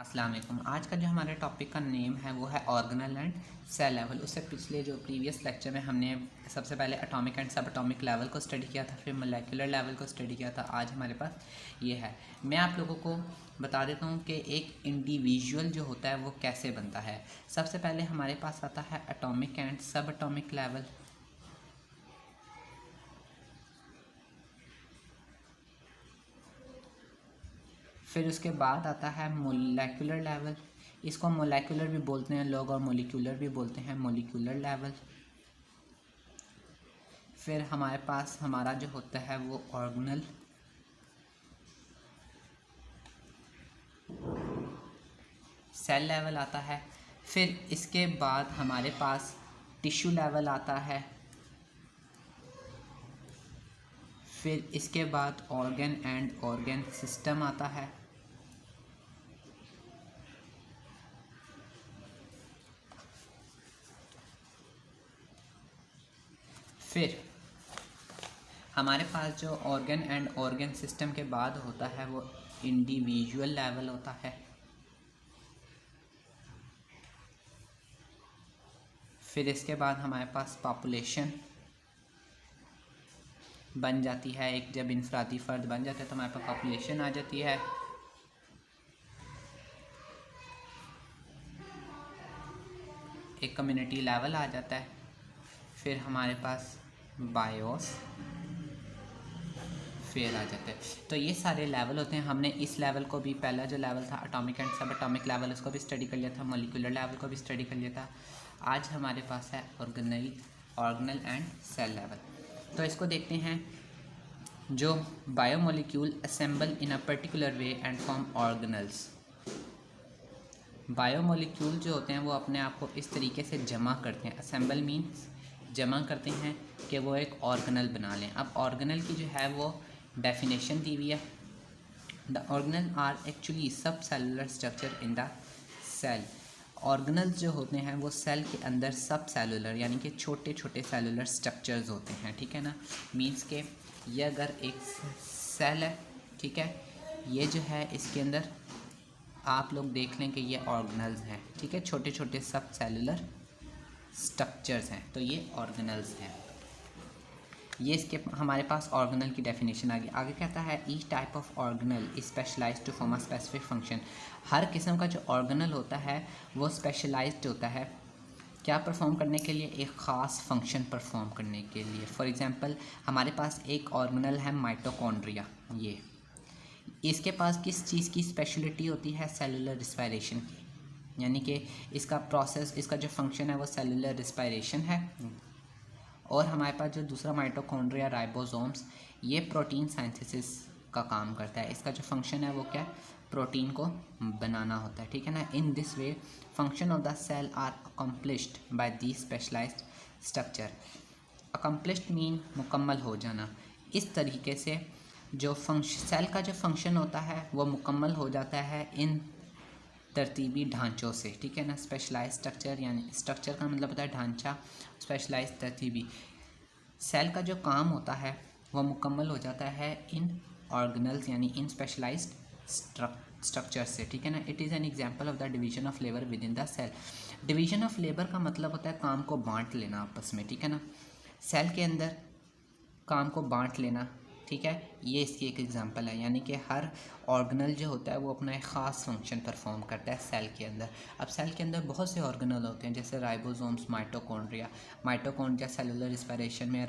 अस्सलाम वालेकुम। आज का जो हमारे टॉपिक का नेम है वो है ऑर्गेनल एंड सेल लेवल। उससे पिछले जो प्रीवियस लेक्चर में हमने सबसे पहले एटॉमिक एंड सब एटॉमिक लेवल को स्टडी किया था, फिर मोलेकुलर लेवल को स्टडी किया था। आज हमारे पास ये है। मैं आप लोगों को बता देता हूँ कि एक इंडिविजुअल जो होता है वो कैसे बनता है। सबसे पहले हमारे पास आता है एटॉमिक एंड सब एटॉमिक लेवल। फिर उसके बाद आता है मोलेकुलर लेवल। इसको मोलेकुलर भी बोलते हैं लोग और मोलिक्यूलर भी बोलते हैं, मोलिक्यूलर लेवल। फिर हमारे पास हमारा जो होता है वो ऑर्गेनल, सेल लेवल आता है। फिर इसके बाद हमारे पास टिश्यू लेवल आता है। फिर इसके बाद ऑर्गन एंड ऑर्गन सिस्टम आता है। फिर हमारे पास जो ऑर्गन एंड ऑर्गन सिस्टम के बाद होता है वो इंडिविजुअल लेवल होता है। फिर इसके बाद हमारे पास पॉपुलेशन बन जाती है। एक जब इनफरादी फ़र्द बन जाता है तो हमारे पास पॉपुलेशन आ जाती है। एक कम्युनिटी लेवल आ जाता है। फिर हमारे पास बायोस फेयर आ जाता है। तो ये सारे लेवल होते हैं। हमने इस लेवल को भी, पहला जो लेवल था एटॉमिक एंड सब एटॉमिक लेवल, उसको भी स्टडी कर लिया था। मोलिकुलर लेवल को भी स्टडी कर लिया था। आज हमारे पास है ऑर्गेनल एंड सेल लेवल। तो इसको देखते हैं। जो biomolecule assemble in a particular way and form organelles. Biomolecule जो होते हैं वो अपने आप को इस तरीके से जमा करते हैं। असेंबल मीन्स जमा करते हैं कि वो एक ऑर्गेनल बना लें। अब ऑर्गेनल की जो है वो डेफिनेशन दी हुई है। The organelle are actually subcellular structure in the cell. Organelles जो होते हैं वो सेल के अंदर सब सेलुलर यानी कि छोटे छोटे सेलुलर स्ट्रक्चर्स होते हैं, ठीक है ना। मीन्स के ये अगर एक सेल है, ठीक है, ये जो है इसके अंदर आप लोग देख लें कि ये ऑर्गेनल्स हैं, ठीक है, छोटे छोटे सब सेलुलर स्ट्रक्चर्स हैं, तो ये ऑर्गेनल्स हैं। ये इसके हमारे पास ऑर्गेनल की डेफिनेशन आगे कहता है each type of organelle is specialised to form a specific function. हर किस्म का जो ऑर्गेनल होता है वो स्पेशलाइज्ड होता है क्या परफॉर्म करने के लिए, एक ख़ास फंक्शन परफॉर्म करने के लिए। फॉर एग्जांपल हमारे पास एक ऑर्गेनल है माइटोकॉन्ड्रिया। ये इसके पास किस चीज़ की स्पेशलिटी होती है, सेलुलर रिस्पायरेशन की, यानी कि इसका प्रोसेस, इसका जो फंक्शन है वो सेलुलर रिस्पायरेशन है। और हमारे पास जो दूसरा माइटोकॉन्ड्रिया राइबोसोम्स, ये प्रोटीन सिंथेसिस का काम करता है। इसका जो फंक्शन है वो क्या, प्रोटीन को बनाना होता है, ठीक है ना। In this way function of the cell are accomplished by the specialized structure. Accomplished mean मुकम्मल हो जाना। इस तरीके से जो सेल का जो फंक्शन होता है वो मुकम्मल हो जाता है इन तरतीबी ढांचों से, ठीक है ना। स्पेशलाइज्ड स्ट्रक्चर यानी स्ट्रक्चर का मतलब होता है ढांचा, स्पेशलाइज्ड तरतीबी। सेल का जो काम होता है वो मुकम्मल हो जाता है इन ऑर्गेनल्स यानी इन स्पेशलाइज्ड स्ट्रक्चर से, ठीक है ना। It is an example of the division of labour within the cell. Division of labour का मतलब होता है काम को बांट लेना आपस में, ठीक है ना। सेल के अंदर काम को बांट लेना, ठीक है, ये इसकी एक एग्जांपल है। यानी कि हर ऑर्गेनल जो होता है वो अपना एक ख़ास फंक्शन परफॉर्म करता है सेल के अंदर। अब सेल के अंदर बहुत से ऑर्गेनल होते हैं, जैसे राइबोसोम्स, माइटोकॉन्ड्रिया सेलुलर रिस्पायरेशन में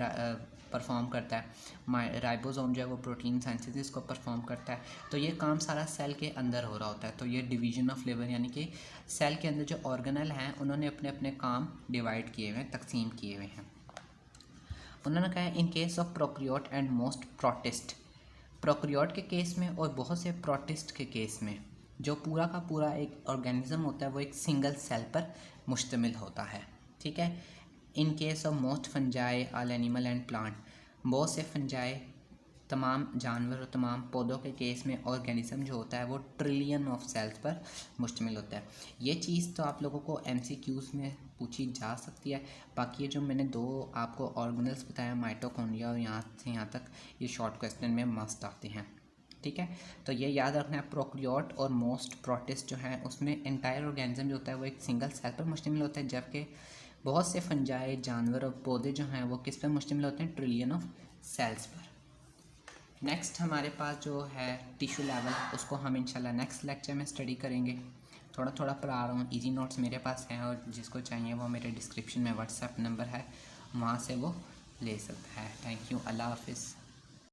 परफॉर्म करता है। राइबोसोम जो है वो प्रोटीन सिंथेसिस को परफॉर्म करता है। तो ये काम सारा सेल के अंदर हो रहा होता है। तो ये डिवीजन ऑफ लेबर यानी कि सेल के अंदर जो ऑर्गेनल हैं उन्होंने अपने अपने काम डिवाइड किए हुए हैं, तकसीम किए हुए हैं। उन्होंने कहा in case of prokaryote and most protist. Prokaryote के केस में और बहुत से प्रोटिस्ट के केस में जो पूरा का पूरा एक ऑर्गेनिज्म होता है वो एक सिंगल सेल पर मुश्तमिल होता है, ठीक है। इन case of most fungi all animal and plant, बहुत से फंजाई तमाम जानवर और तमाम पौधों के केस में ऑर्गेनिज्म जो होता है वो ट्रिलियन ऑफ सेल्स पर मुश्तमिल होता है। ये चीज़ तो आप लोगों को MCQs में पूछी जा सकती है। बाकी ये जो मैंने दो आपको ऑर्गेनल्स बताया, माइटोकॉन्ड्रिया और यहाँ से यहाँ तक, ये शॉर्ट क्वेश्चन में मस्ट आते हैं। ठीक है। तो ये याद रखना है, प्रोक्रियोट और मोस्ट प्रोटिस्ट जो है उसमें एंटायर ऑर्गेनिज्म जो होता है वो एक सिंगल सेल पर मुश्तमिल होता है, जबकि बहुत से फंजाई जानवर और पौधे जो हैं वो किस पर मुश्तमिल होते हैं, ट्रिलियन ऑफ सेल्स पर। नेक्स्ट हमारे पास जो है टिश्यू लेवल, उसको हम इंशाल्लाह नेक्स्ट लेक्चर में स्टडी करेंगे। थोड़ा थोड़ा पढ़ा रहा हूँ, इजी नोट्स मेरे पास हैं और जिसको चाहिए वो मेरे डिस्क्रिप्शन में व्हाट्सएप नंबर है, वहाँ से वो ले सकता है। थैंक यू, अल्लाह हाफिज़।